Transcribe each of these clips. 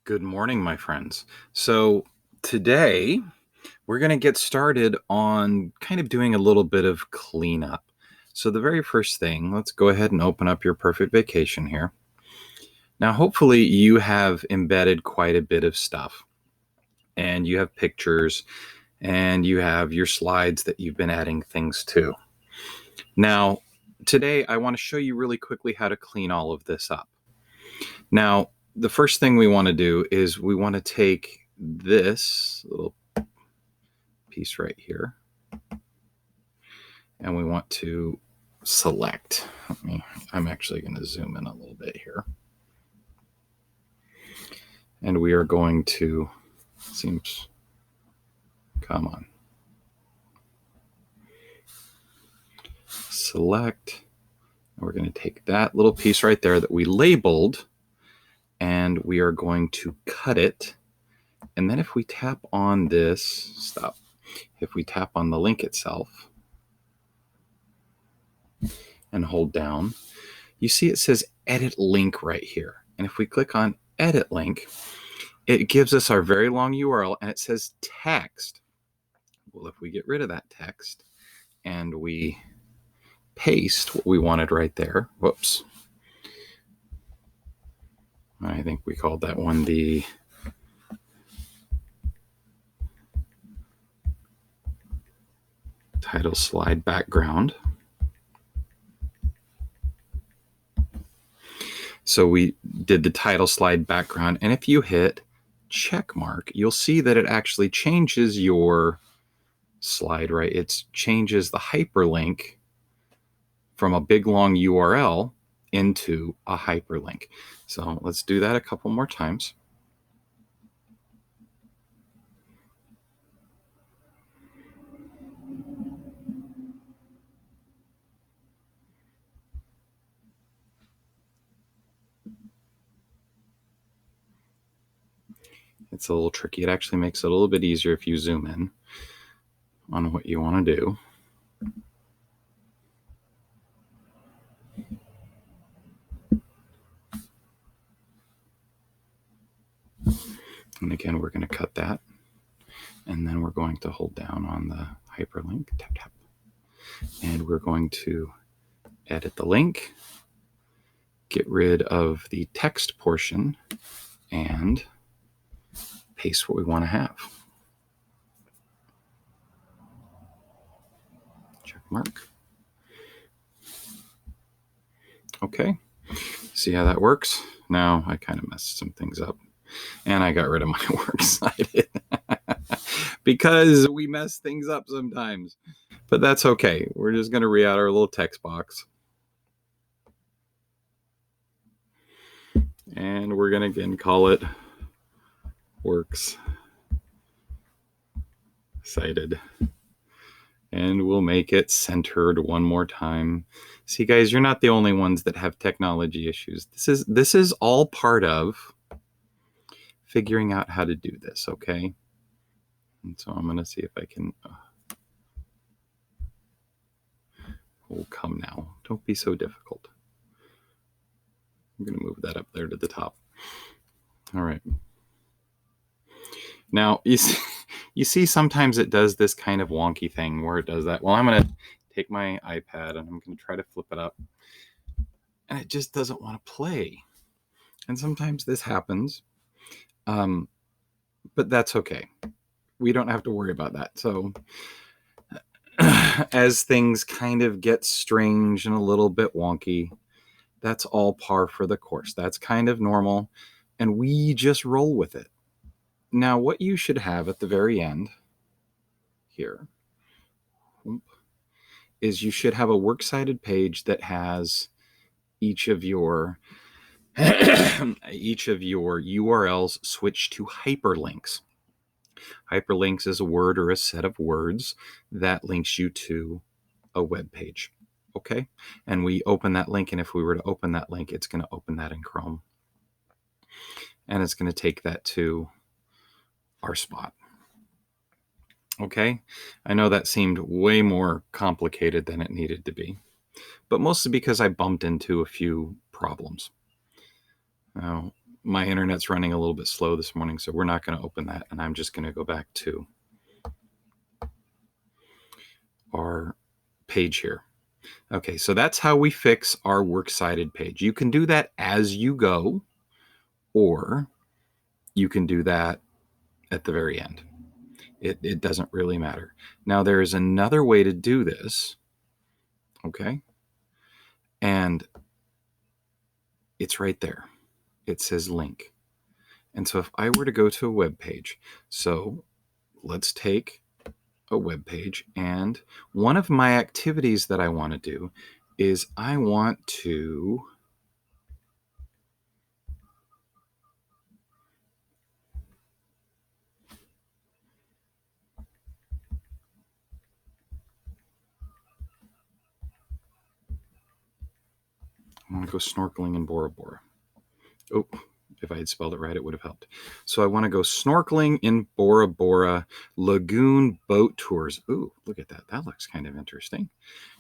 Good morning, my friends. So today we're going to get started on kind of doing a little bit of cleanup. So the very first thing, let's go ahead and open up your perfect vacation here. Now, hopefully you have embedded quite a bit of stuff and you have pictures and you have your slides that you've been adding things to. Now, today I want to show you really quickly how to clean all of this up. Now, the first thing we want to do is we want to take this little piece right here and we want to select. I'm actually going to zoom in a little bit here. And we are going to, come on. Select. We're going to take that little piece right there that we labeled and we are going to cut it. And then if we tap on this, if we tap on the link itself and hold down, you see it says edit link right here. And if we click on edit link, it gives us our very long URL and it says text. Well, if we get rid of that text and we paste what we wanted right there, whoops. I think we called that one the title slide background. So we did the title slide background, and if you hit check mark, you'll see that it actually changes your slide, right? It changes the hyperlink from a big long URL into a hyperlink. So let's do that a couple more times. It's a little tricky. It actually makes it a little bit easier if you zoom in on what you want to do. And again, we're going to cut that. And then we're going to hold down on the hyperlink, tap, tap. And we're going to edit the link, get rid of the text portion, and paste what we want to have. Check mark. Okay, see how that works? Now I kind of messed some things up. And I got rid of my works cited because we mess things up sometimes. But that's okay. We're just going to re-add our little text box. And we're going to again call it works cited. And we'll make it centered one more time. See, guys, you're not the only ones that have technology issues. This is all part of figuring out how to do this, okay? And so I'm going to see if I can... Oh, come now. Don't be so difficult. I'm going to move that up there to the top. All right. Now, you see sometimes it does this kind of wonky thing where it does that. Well, I'm going to take my iPad and I'm going to try to flip it up. And it just doesn't want to play. And sometimes this happens. But that's okay. We don't have to worry about that. So as things kind of get strange and a little bit wonky, that's all par for the course. That's kind of normal. And we just roll with it. Now, what you should have at the very end here is you should have a works cited page that has each of your URLs switched to hyperlinks. Hyperlinks is a word or a set of words that links you to a web page. Okay? And we open that link, and if we were to open that link, it's going to open that in Chrome. And it's going to take that to our spot. Okay? I know that seemed way more complicated than it needed to be, but mostly because I bumped into a few problems. Now, my internet's running a little bit slow this morning, so we're not going to open that. And I'm just going to go back to our page here. Okay, so that's how we fix our works cited page. You can do that as you go, or you can do that at the very end. It doesn't really matter. Now, there is another way to do this, okay? And it's right there. It says link. And so if I were to go to a web page, so let's take a web page, and one of my activities that I want to do is I want to go snorkeling in Bora Bora. Oh, if I had spelled it right, it would have helped. So I want to go snorkeling in Bora Bora Lagoon boat tours. Ooh, look at that. That looks kind of interesting.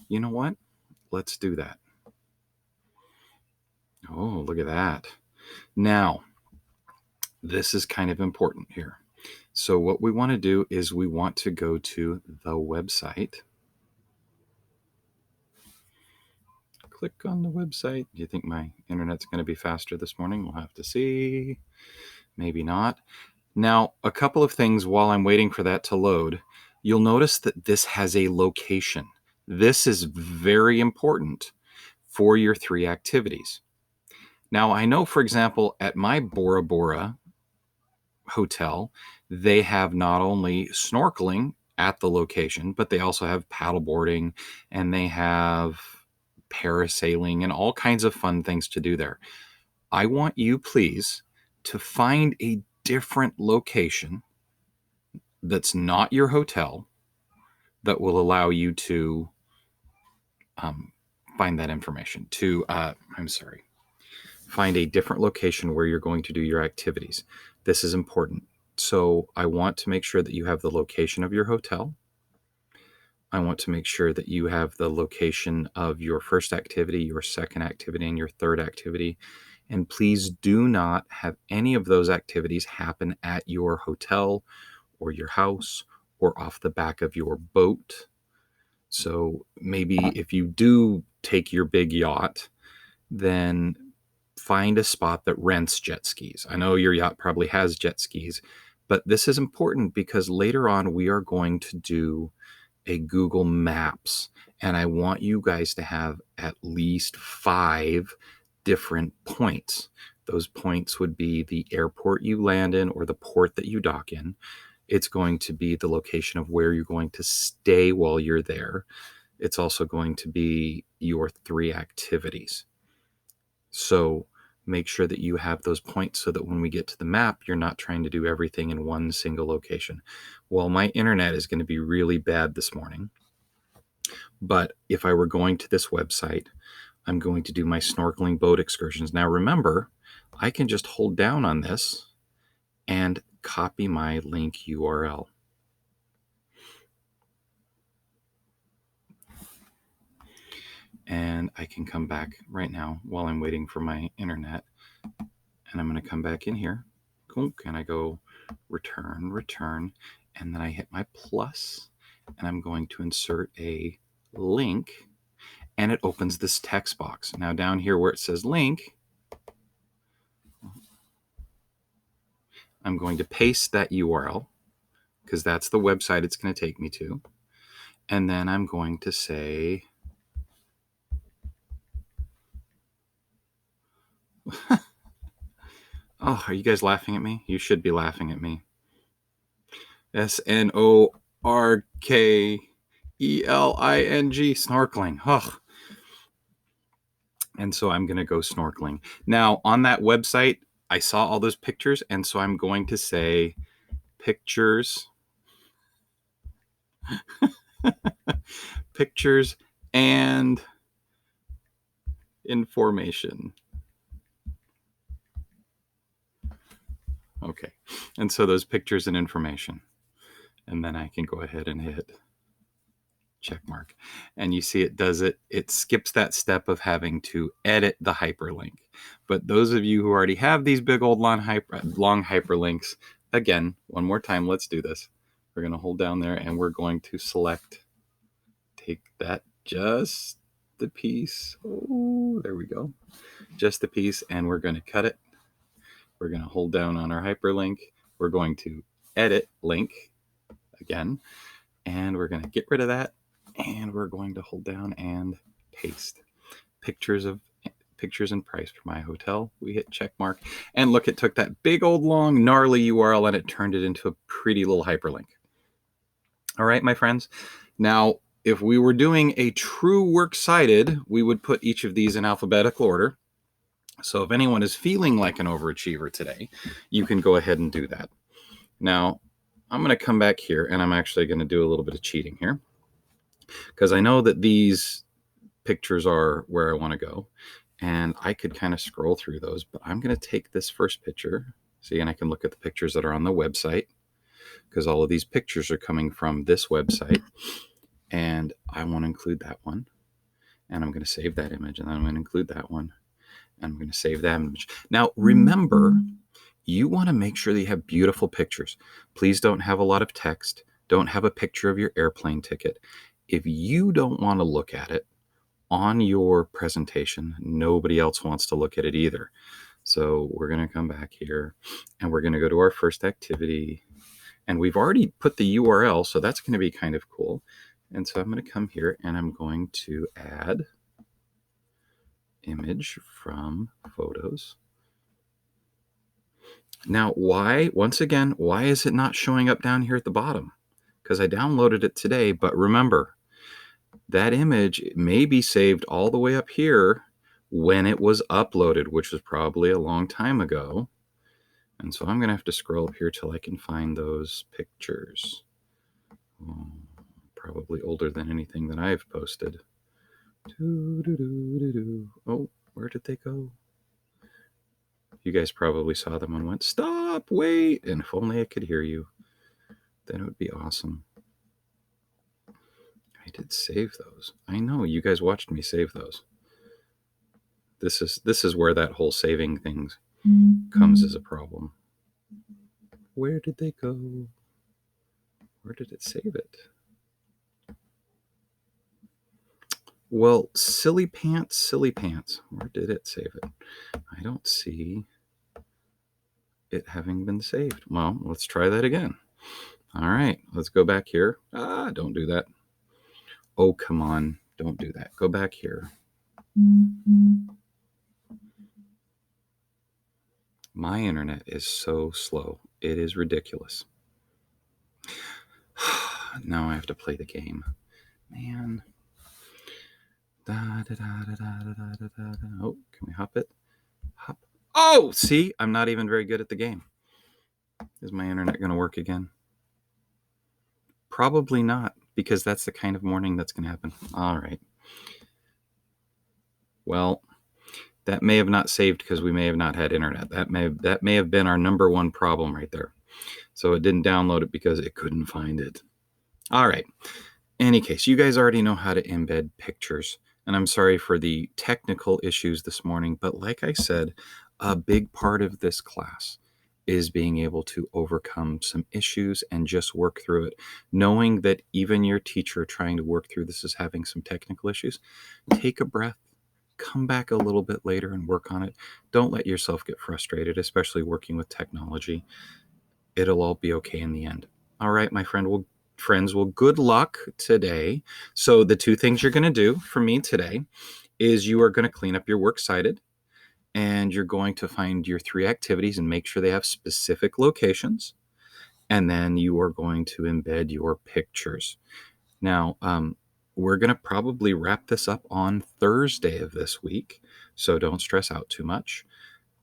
You know what? Let's do that. Oh, look at that. Now, this is kind of important here. So what we want to do is we want to go to the website. Click on the website. Do you think my internet's going to be faster this morning? We'll have to see. Maybe not. Now, a couple of things while I'm waiting for that to load. You'll notice that this has a location. This is very important for your 3 activities. Now, I know, for example, at my Bora Bora hotel, they have not only snorkeling at the location, but they also have paddleboarding, and they have parasailing and all kinds of fun things to do there. I want you, please, to find a different location that's not your hotel that will allow you to find that information. Find a different location where you're going to do your activities. This is important. So I want to make sure that you have the location of your hotel. I want to make sure that you have the location of your first activity, your second activity, and your third activity. And please do not have any of those activities happen at your hotel or your house or off the back of your boat. So maybe if you do take your big yacht, then find a spot that rents jet skis. I know your yacht probably has jet skis, but this is important because later on we are going to do a Google Maps, and I want you guys to have at least 5 different points. Those points would be the airport you land in or the port that you dock in. It's going to be the location of where you're going to stay while you're there. It's also going to be your 3 activities. So make sure that you have those points so that when we get to the map, you're not trying to do everything in one single location. Well, my internet is going to be really bad this morning. But if I were going to this website, I'm going to do my snorkeling boat excursions. Now, remember, I can just hold down on this and copy my link URL. And I can come back right now while I'm waiting for my internet. And I'm going to come back in here. And I go return. And then I hit my plus. And I'm going to insert a link. And it opens this text box. Now down here where it says link, I'm going to paste that URL because that's the website it's going to take me to. And then I'm going to say, oh, are you guys laughing at me? You should be laughing at me. SNORKELING, snorkeling. Oh. And so I'm going to go snorkeling. Now, on that website, I saw all those pictures, and so I'm going to say pictures, pictures and information. Okay, and so those pictures and information. And then I can go ahead and hit check mark. And you see it does it. It skips that step of having to edit the hyperlink. But those of you who already have these big old long hyperlinks, again, one more time, let's do this. We're going to hold down there and we're going to take that, just the piece. Oh, there we go. Just the piece, and we're going to cut it. We're going to hold down on our hyperlink. We're going to edit link again, and we're going to get rid of that, and we're going to hold down and paste pictures and price for my hotel. We hit check mark, and look, it took that big old long gnarly URL and it turned it into a pretty little hyperlink. All right, my friends. Now, if we were doing a true works cited, we would put each of these in alphabetical order. So if anyone is feeling like an overachiever today, you can go ahead and do that. Now, I'm going to come back here, and I'm actually going to do a little bit of cheating here, because I know that these pictures are where I want to go, and I could kind of scroll through those, but I'm going to take this first picture, see, and I can look at the pictures that are on the website, because all of these pictures are coming from this website, and I want to include that one, and I'm going to save that image, and then I'm going to include that one, and I'm going to save that image. Now, remember, you want to make sure that you have beautiful pictures. Please don't have a lot of text. Don't have a picture of your airplane ticket. If you don't want to look at it on your presentation, nobody else wants to look at it either. So we're going to come back here, and we're going to go to our first activity. And we've already put the URL, so that's going to be kind of cool. And so I'm going to come here, and I'm going to add image from photos. Now, once again, why is it not showing up down here at the bottom? Because I downloaded it today, but remember, that image may be saved all the way up here when it was uploaded, which was probably a long time ago. And so I'm going to have to scroll up here till I can find those pictures. Oh, probably older than anything that I've posted. Oh, where did they go? You guys probably saw them and went, stop, wait. And if only I could hear you, then it would be awesome. I did save those. I know, you guys watched me save those. This is where that whole saving things comes as a problem. Where did they go? Where did it save it? Well, silly pants. Where did it save it? I don't see it having been saved. Well, let's try that again. All right, let's go back here. Don't do that. Oh, come on. Don't do that. Go back here. My internet is so slow. It is ridiculous. Now I have to play the game. Man. Oh, can we hop it? Hop. Oh, see, I'm not even very good at the game. Is my internet going to work again? Probably not, because that's the kind of morning that's going to happen. All right. Well, that may have not saved because we may have not had internet. That may have been our number one problem right there. So it didn't download it because it couldn't find it. All right. Any case, you guys already know how to embed pictures. And I'm sorry for the technical issues this morning, but like I said, a big part of this class is being able to overcome some issues and just work through it. Knowing that even your teacher trying to work through this is having some technical issues, take a breath, come back a little bit later and work on it. Don't let yourself get frustrated, especially working with technology. It'll all be okay in the end. All right, my friends, well, good luck today. So the two things you're going to do for me today is you are going to clean up your works cited, and you're going to find your 3 activities and make sure they have specific locations. And then you are going to embed your pictures. Now, we're going to probably wrap this up on Thursday of this week, so don't stress out too much.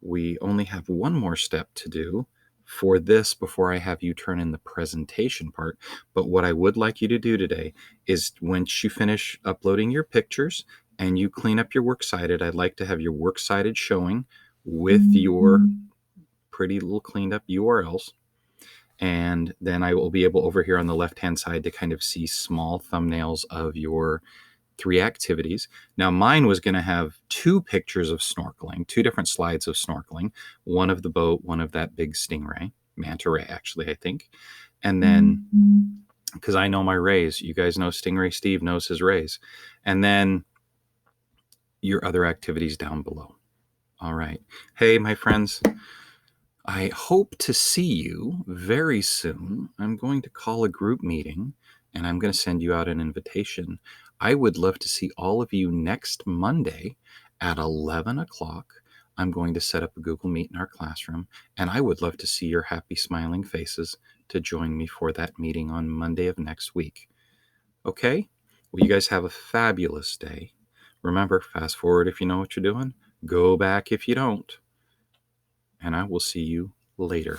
We only have one more step to do for this before I have you turn in the presentation part. But what I would like you to do today is once you finish uploading your pictures and you clean up your works cited, I'd like to have your works cited showing with your pretty little cleaned up URLs. And then I will be able over here on the left-hand side to kind of see small thumbnails of your 3 activities. Now, mine was going to have 2 pictures of snorkeling, 2 different slides of snorkeling, one of the boat, one of that big stingray, manta ray, actually, I think. And then, because I know my rays, you guys know Stingray Steve knows his rays. And then your other activities down below. All right. Hey, my friends, I hope to see you very soon. I'm going to call a group meeting and I'm going to send you out an invitation. I would love to see all of you next Monday at 11 o'clock. I'm going to set up a Google Meet in our classroom, and I would love to see your happy, smiling faces to join me for that meeting on Monday of next week. Okay? Well, you guys have a fabulous day. Remember, fast forward if you know what you're doing, go back if you don't, and I will see you later.